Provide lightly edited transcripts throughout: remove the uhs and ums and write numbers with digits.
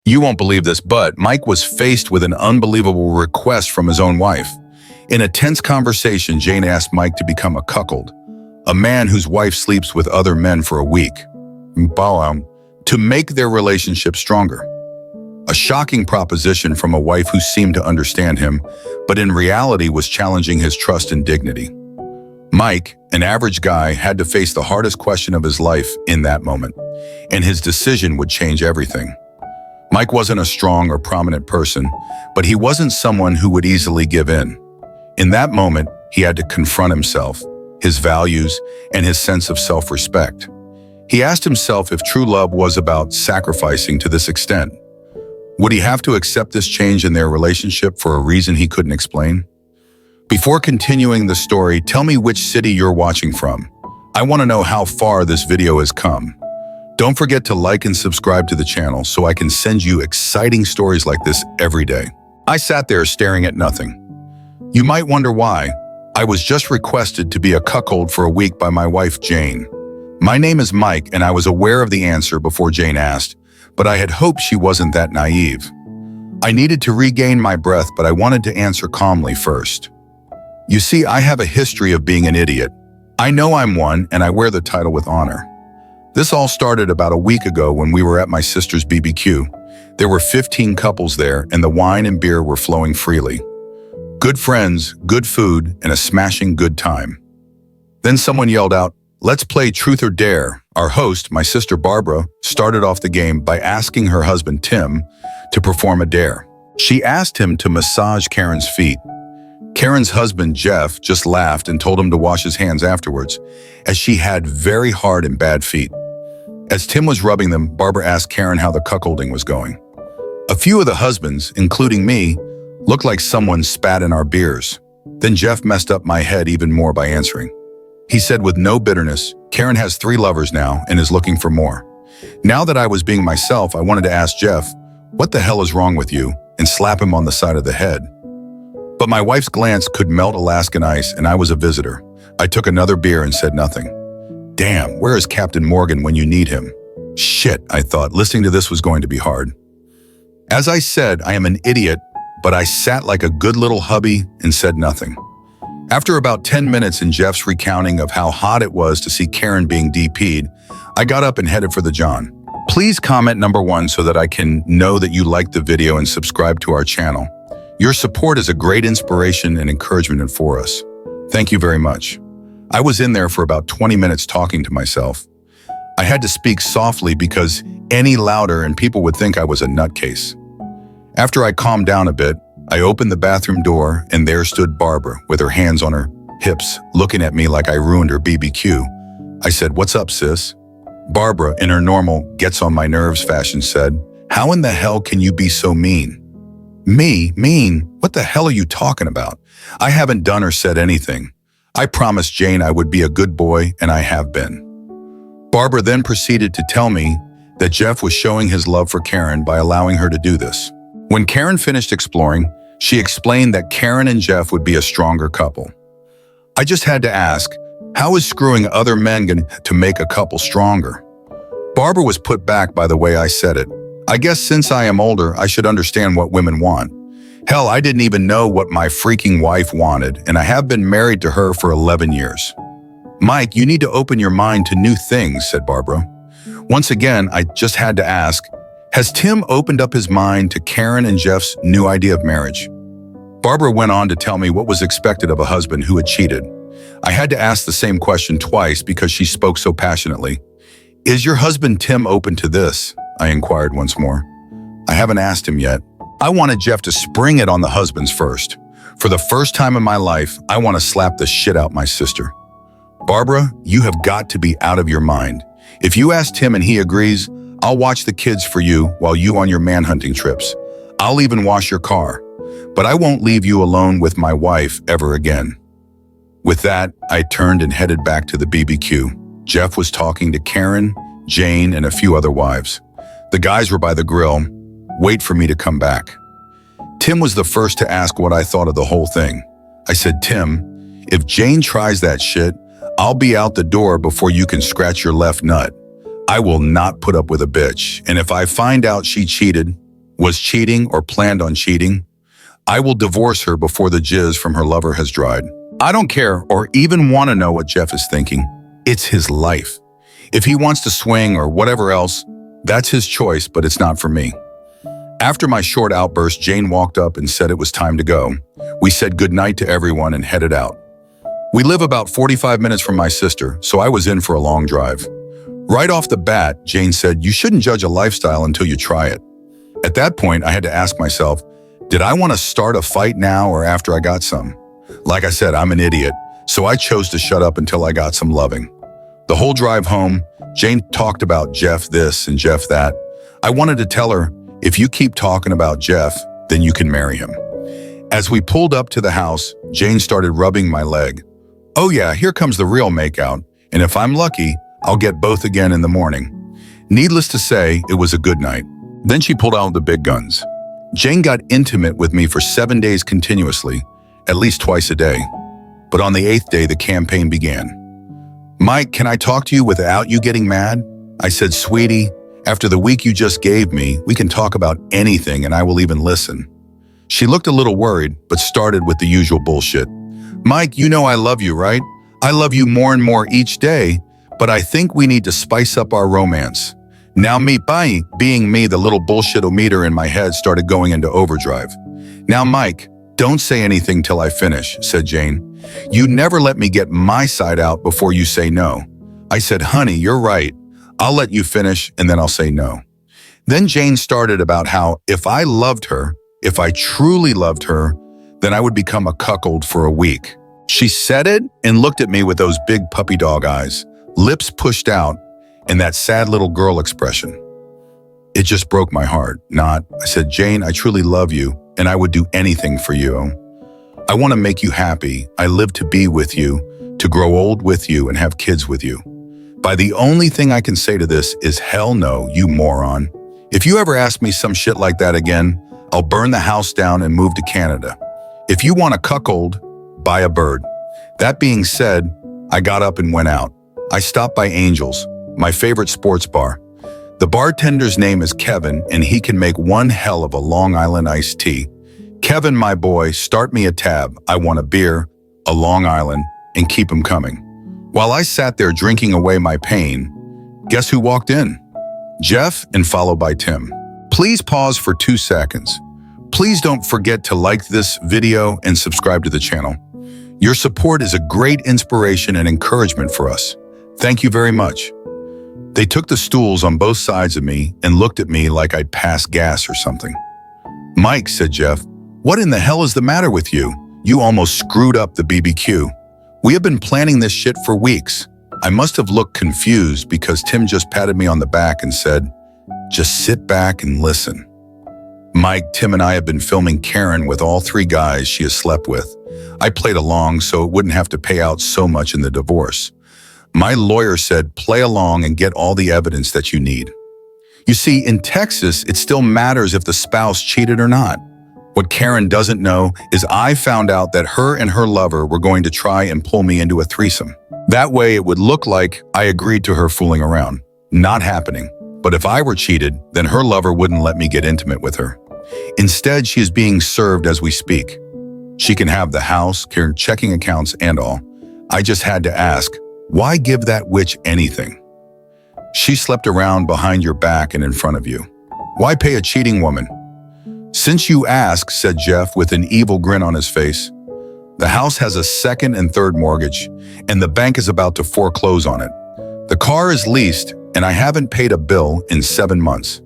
You won't believe this, but Mike was faced with an unbelievable request from his own wife. In a tense conversation, Jane asked Mike to become a cuckold, a man whose wife sleeps with other men for a week, to make their relationship stronger. A shocking proposition from a wife who seemed to understand him, but in reality was challenging his trust and dignity. Mike, an average guy, had to face the hardest question of his life in that moment, and his decision would change everything. Mike wasn't a strong or prominent person, but he wasn't someone who would easily give in. In that moment, he had to confront himself, his values, and his sense of self-respect. He asked himself if true love was about sacrificing to this extent. Would he have to accept this change in their relationship for a reason he couldn't explain? Before continuing the story, tell me which city you're watching from. I want to know how far this video has come. Don't forget to like and subscribe to the channel so I can send you exciting stories like this every day. I sat there staring at nothing. You might wonder why. I was just requested to be a cuckold for a week by my wife, Jane. My name is Mike, and I was aware of the answer before Jane asked, but I had hoped she wasn't that naive. I needed to regain my breath, but I wanted to answer calmly first. You see, I have a history of being an idiot. I know I'm one, and I wear the title with honor. This all started about a week ago when we were at my sister's BBQ. There were 15 couples there, and the wine and beer were flowing freely. Good friends, good food, and a smashing good time. Then someone yelled out, "Let's play Truth or Dare." Our host, my sister Barbara, started off the game by asking her husband Tim to perform a dare. She asked him to massage Karen's feet. Karen's husband Jeff just laughed and told him to wash his hands afterwards, as she had very hard and bad feet. As Tim was rubbing them, Barbara asked Karen how the cuckolding was going. A few of the husbands, including me, looked like someone spat in our beers. Then Jeff messed up my head even more by answering. He said with no bitterness, "Karen has 3 lovers now and is looking for more." Now that I was being myself, I wanted to ask Jeff, "What the hell is wrong with you?" and slap him on the side of the head. But my wife's glance could melt Alaskan ice, and I was a visitor. I took another beer and said nothing. Damn, where is Captain Morgan when you need him? Shit, I thought, listening to this was going to be hard. As I said, I am an idiot, but I sat like a good little hubby and said nothing. After about 10 minutes in Jeff's recounting of how hot it was to see Karen being DP'd, I got up and headed for the John. Please comment number 1 so that I can know that you liked the video and subscribe to our channel. Your support is a great inspiration and encouragement for us. Thank you very much. I was in there for about 20 minutes talking to myself. I had to speak softly because any louder and people would think I was a nutcase. After I calmed down a bit, I opened the bathroom door and there stood Barbara with her hands on her hips, looking at me like I ruined her BBQ. I said, "What's up, sis?" Barbara, in her normal gets on my nerves fashion, said, "How in the hell can you be so mean?" Me? Mean? What the hell are you talking about? I haven't done or said anything. I promised Jane I would be a good boy, and I have been. Barbara then proceeded to tell me that Jeff was showing his love for Karen by allowing her to do this. When Karen finished exploring, she explained that Karen and Jeff would be a stronger couple. I just had to ask, how is screwing other men going to make a couple stronger? Barbara was put back by the way I said it. I guess since I am older, I should understand what women want. Hell, I didn't even know what my freaking wife wanted, and I have been married to her for 11 years. Mike, you need to open your mind to new things, said Barbara. Once again, I just had to ask, has Tim opened up his mind to Karen and Jeff's new idea of marriage? Barbara went on to tell me what was expected of a husband who had cheated. I had to ask the same question twice because she spoke so passionately. Is your husband Tim open to this? I inquired once more. I haven't asked him yet. I wanted Jeff to spring it on the husbands first. For the first time in my life, I want to slap the shit out my sister. Barbara, you have got to be out of your mind. If you ask Tim and he agrees, I'll watch the kids for you while you on your manhunting trips. I'll even wash your car. But I won't leave you alone with my wife ever again. With that, I turned and headed back to the BBQ. Jeff was talking to Karen, Jane, and a few other wives. The guys were by the grill, wait for me to come back. Tim was the first to ask what I thought of the whole thing. I said, Tim, if Jane tries that shit, I'll be out the door before you can scratch your left nut. I will not put up with a bitch, and if I find out she cheated, was cheating or planned on cheating, I will divorce her before the jizz from her lover has dried. I don't care or even want to know what Jeff is thinking. It's his life. If he wants to swing or whatever else, that's his choice, but it's not for me. After my short outburst, Jane walked up and said it was time to go. We said goodnight to everyone and headed out. We live about 45 minutes from my sister, so I was in for a long drive. Right off the bat, Jane said, "You shouldn't judge a lifestyle until you try it." At that point, I had to ask myself, did I want to start a fight now or after I got some? Like I said, I'm an idiot, so I chose to shut up until I got some loving. The whole drive home, Jane talked about Jeff this and Jeff that. I wanted to tell her, if you keep talking about Jeff, then you can marry him. As we pulled up to the house, Jane started rubbing my leg. Oh yeah, here comes the real makeout, and if I'm lucky, I'll get both again in the morning. Needless to say, it was a good night. Then she pulled out the big guns. Jane got intimate with me for 7 days continuously, at least twice a day. But on the 8th day, the campaign began. "Mike, can I talk to you without you getting mad?" I said, "Sweetie, after the week you just gave me, we can talk about anything and I will even listen." She looked a little worried, but started with the usual bullshit. "Mike, you know I love you, right? I love you more and more each day, but I think we need to spice up our romance." Now me being me, the little bullshit-o-meter in my head started going into overdrive. "Now Mike, don't say anything till I finish," said Jane. "You never let me get my side out before you say no." I said, "Honey, you're right. I'll let you finish and then I'll say no." Then Jane started about how if I loved her, if I truly loved her, then I would become a cuckold for a week. She said it and looked at me with those big puppy dog eyes, lips pushed out, and that sad little girl expression. It just broke my heart. I said, "Jane, I truly love you, and I would do anything for you. I want to make you happy. I live to be with you, to grow old with you, and have kids with you. By the only thing I can say to this is hell no, you moron. If you ever ask me some shit like that again, I'll burn the house down and move to Canada. If you want a cuckold, buy a bird." That being said, I got up and went out. I stopped by Angel's, my favorite sports bar. The bartender's name is Kevin, and he can make one hell of a Long Island iced tea. "Kevin, my boy, start me a tab. I want a beer, a Long Island, and keep them coming." While I sat there drinking away my pain, guess who walked in? Jeff, and followed by Tim. Please pause for 2 seconds. Please don't forget to like this video and subscribe to the channel. Your support is a great inspiration and encouragement for us. Thank you very much. They took the stools on both sides of me and looked at me like I'd passed gas or something. "Mike," said Jeff, "what in the hell is the matter with you? You almost screwed up the BBQ. We have been planning this shit for weeks." I must have looked confused because Tim just patted me on the back and said, "Just sit back and listen." Mike, Tim and I have been filming Karen with all 3 guys she has slept with. I played along so it wouldn't have to pay out so much in the divorce. My lawyer said, play along and get all the evidence that you need. You see, in Texas, it still matters if the spouse cheated or not. What Karen doesn't know is I found out that her and her lover were going to try and pull me into a threesome. That way it would look like I agreed to her fooling around. Not happening. But if I were cheated, then her lover wouldn't let me get intimate with her. Instead, she is being served as we speak. She can have the house, Karen's checking accounts, and all. I just had to ask, why give that witch anything? She slept around behind your back and in front of you. Why pay a cheating woman? Since you ask, said Jeff with an evil grin on his face, the house has a 2nd and 3rd mortgage, and the bank is about to foreclose on it. The car is leased, and I haven't paid a bill in 7 months.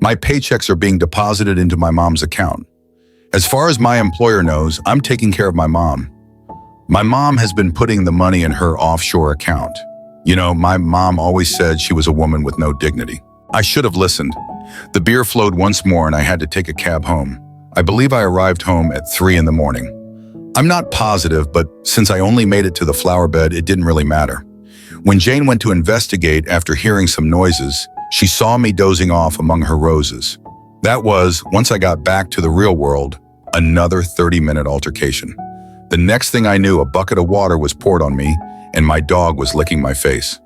My paychecks are being deposited into my mom's account. As far as my employer knows, I'm taking care of my mom. My mom has been putting the money in her offshore account. You know, my mom always said she was a woman with no dignity. I should have listened. The beer flowed once more and I had to take a cab home. I believe I arrived home at 3 in the morning. I'm not positive, but since I only made it to the flower bed, it didn't really matter. When Jane went to investigate after hearing some noises, she saw me dozing off among her roses. That was, once I got back to the real world, another 30-minute altercation. The next thing I knew, a bucket of water was poured on me and my dog was licking my face.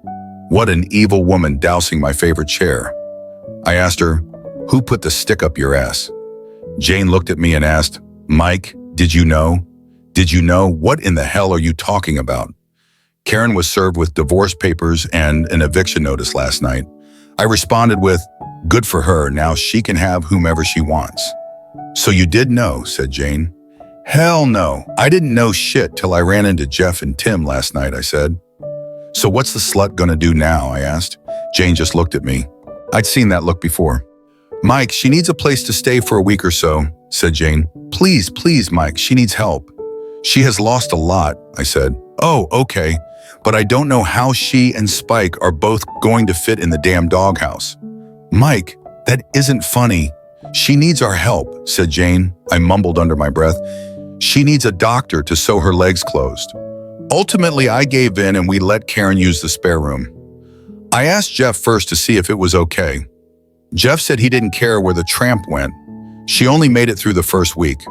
What an evil woman dousing my favorite chair. I asked her, Who put the stick up your ass? Jane looked at me and asked, Mike, did you know? Did you know? What in the hell are you talking about? Karen was served with divorce papers and an eviction notice last night. I responded with, good for her, now she can have whomever she wants. So you did know, said Jane. Hell no, I didn't know shit till I ran into Jeff and Tim last night, I said. So what's the slut gonna do now, I asked. Jane just looked at me. I'd seen that look before. Mike, she needs a place to stay for a week or so, said Jane. Please, please, Mike, she needs help. She has lost a lot, I said. Oh, okay, but I don't know how she and Spike are both going to fit in the damn doghouse. Mike, that isn't funny. She needs our help, said Jane. I mumbled under my breath. She needs a doctor to sew her legs closed. Ultimately, I gave in and we let Karen use the spare room. I asked Jeff first to see if it was okay. Jeff said he didn't care where the tramp went. She only made it through the first week.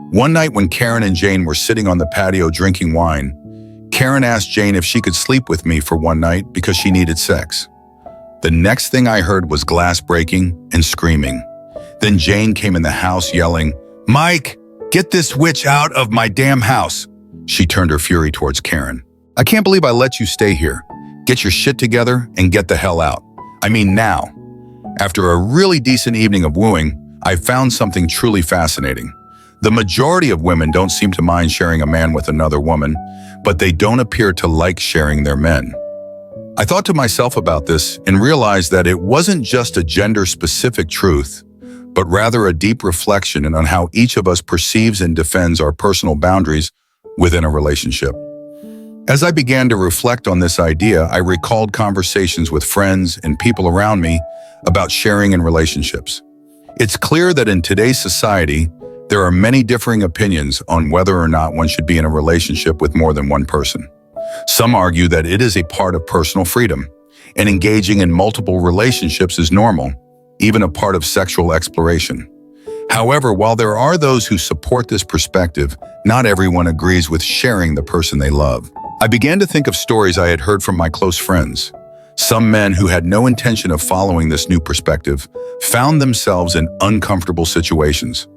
One night when Karen and Jane were sitting on the patio drinking wine, Karen asked Jane if she could sleep with me for one night because she needed sex. The next thing I heard was glass breaking and screaming. Then Jane came in the house yelling, Mike, get this witch out of my damn house. She turned her fury towards Karen. I can't believe I let you stay here. Get your shit together and get the hell out. I mean now. After a really decent evening of wooing, I found something truly fascinating. The majority of women don't seem to mind sharing a man with another woman, but they don't appear to like sharing their men. I thought to myself about this and realized that it wasn't just a gender-specific truth, but rather a deep reflection on how each of us perceives and defends our personal boundaries within a relationship. As I began to reflect on this idea, I recalled conversations with friends and people around me about sharing in relationships. It's clear that in today's society, there are many differing opinions on whether or not one should be in a relationship with more than one person. Some argue that it is a part of personal freedom, and engaging in multiple relationships is normal, even a part of sexual exploration. However, while there are those who support this perspective, not everyone agrees with sharing the person they love. I began to think of stories I had heard from my close friends. Some men who had no intention of following this new perspective found themselves in uncomfortable situations.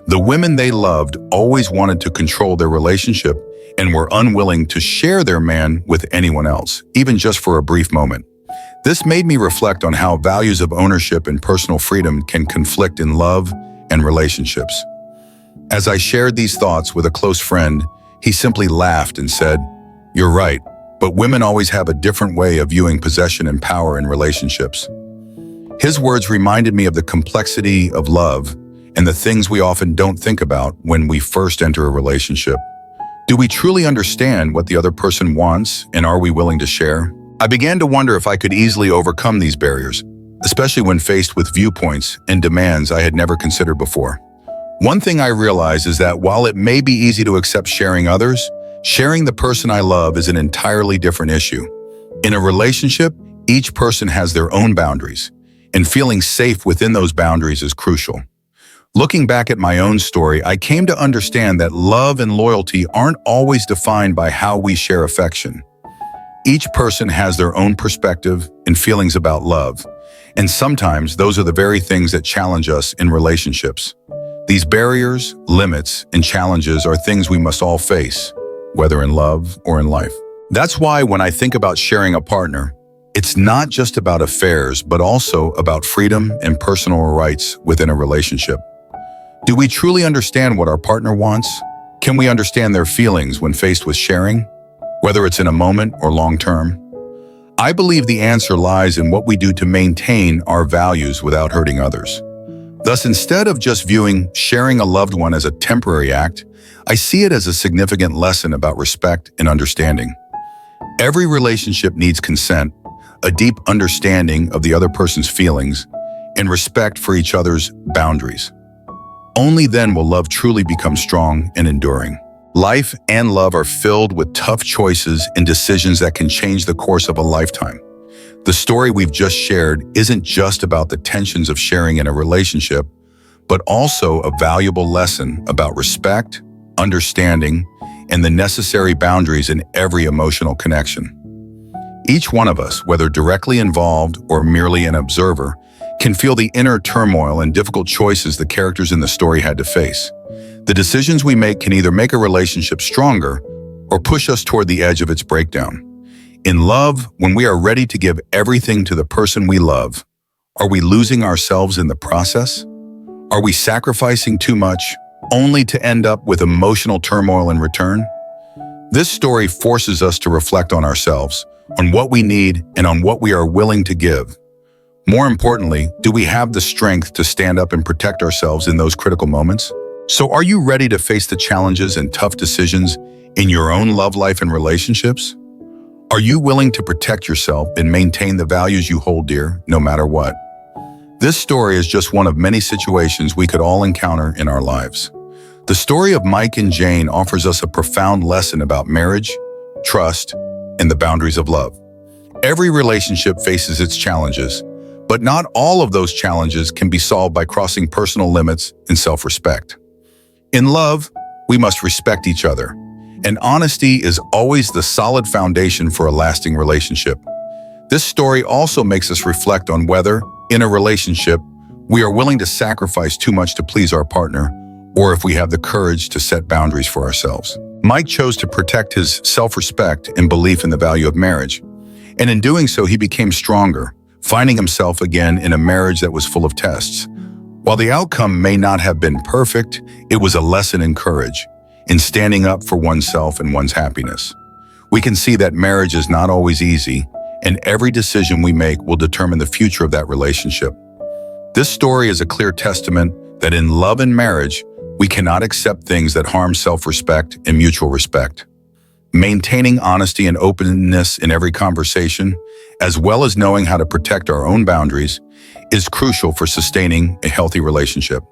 The women they loved always wanted to control their relationship and were unwilling to share their man with anyone else, even just for a brief moment. This made me reflect on how values of ownership and personal freedom can conflict in love and relationships. As I shared these thoughts with a close friend, he simply laughed and said, "You're right, but women always have a different way of viewing possession and power in relationships." His words reminded me of the complexity of love and the things we often don't think about when we first enter a relationship. Do we truly understand what the other person wants, and are we willing to share? I began to wonder if I could easily overcome these barriers, especially when faced with viewpoints and demands I had never considered before. One thing I realized is that while it may be easy to accept sharing others, sharing the person I love is an entirely different issue. In a relationship, each person has their own boundaries, and feeling safe within those boundaries is crucial. Looking back at my own story, I came to understand that love and loyalty aren't always defined by how we share affection. Each person has their own perspective and feelings about love, and sometimes those are the very things that challenge us in relationships. These barriers, limits, and challenges are things we must all face, whether in love or in life. That's why when I think about sharing a partner, it's not just about affairs, but also about freedom and personal rights within a relationship. Do we truly understand what our partner wants? Can we understand their feelings when faced with sharing, whether it's in a moment or long term? I believe the answer lies in what we do to maintain our values without hurting others. Thus, instead of just viewing sharing a loved one as a temporary act, I see it as a significant lesson about respect and understanding. Every relationship needs consent, a deep understanding of the other person's feelings, and respect for each other's boundaries. Only then will love truly become strong and enduring. Life and love are filled with tough choices and decisions that can change the course of a lifetime. The story we've just shared isn't just about the tensions of sharing in a relationship, but also a valuable lesson about respect, understanding, and the necessary boundaries in every emotional connection. Each one of us, whether directly involved or merely an observer, can feel the inner turmoil and difficult choices the characters in the story had to face. The decisions we make can either make a relationship stronger or push us toward the edge of its breakdown. In love, when we are ready to give everything to the person we love, are we losing ourselves in the process? Are we sacrificing too much, only to end up with emotional turmoil in return? This story forces us to reflect on ourselves, on what we need, and on what we are willing to give. More importantly, do we have the strength to stand up and protect ourselves in those critical moments? So are you ready to face the challenges and tough decisions in your own love life and relationships? Are you willing to protect yourself and maintain the values you hold dear, no matter what? This story is just one of many situations we could all encounter in our lives. The story of Mike and Jane offers us a profound lesson about marriage, trust, and the boundaries of love. Every relationship faces its challenges, but not all of those challenges can be solved by crossing personal limits and self-respect. In love, we must respect each other, and honesty is always the solid foundation for a lasting relationship. This story also makes us reflect on whether, in a relationship, we are willing to sacrifice too much to please our partner, or if we have the courage to set boundaries for ourselves. Mike chose to protect his self-respect and belief in the value of marriage, and in doing so, he became stronger, finding himself again in a marriage that was full of tests. While the outcome may not have been perfect, it was a lesson in courage, in standing up for oneself and one's happiness. We can see that marriage is not always easy, and every decision we make will determine the future of that relationship. This story is a clear testament that in love and marriage, we cannot accept things that harm self-respect and mutual respect. Maintaining honesty and openness in every conversation, as well as knowing how to protect our own boundaries, is crucial for sustaining a healthy relationship.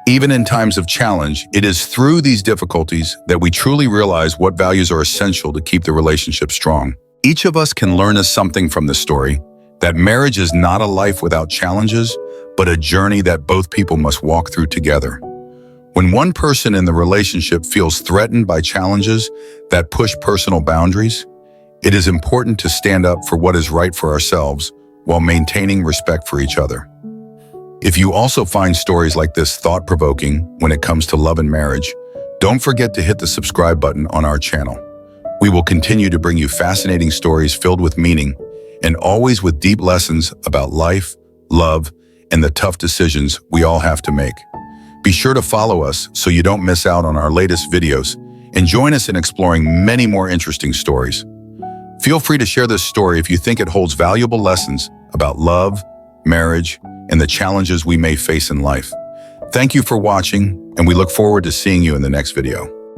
Even in times of challenge, it is through these difficulties that we truly realize what values are essential to keep the relationship strong. Each of us can learn something from this story, that marriage is not a life without challenges, but a journey that both people must walk through together. When one person in the relationship feels threatened by challenges that push personal boundaries, it is important to stand up for what is right for ourselves while maintaining respect for each other. If you also find stories like this thought-provoking when it comes to love and marriage, don't forget to hit the subscribe button on our channel. We will continue to bring you fascinating stories filled with meaning and always with deep lessons about life, love, and the tough decisions we all have to make. Be sure to follow us so you don't miss out on our latest videos and join us in exploring many more interesting stories. Feel free to share this story if you think it holds valuable lessons about love, marriage, and the challenges we may face in life. Thank you for watching, and we look forward to seeing you in the next video.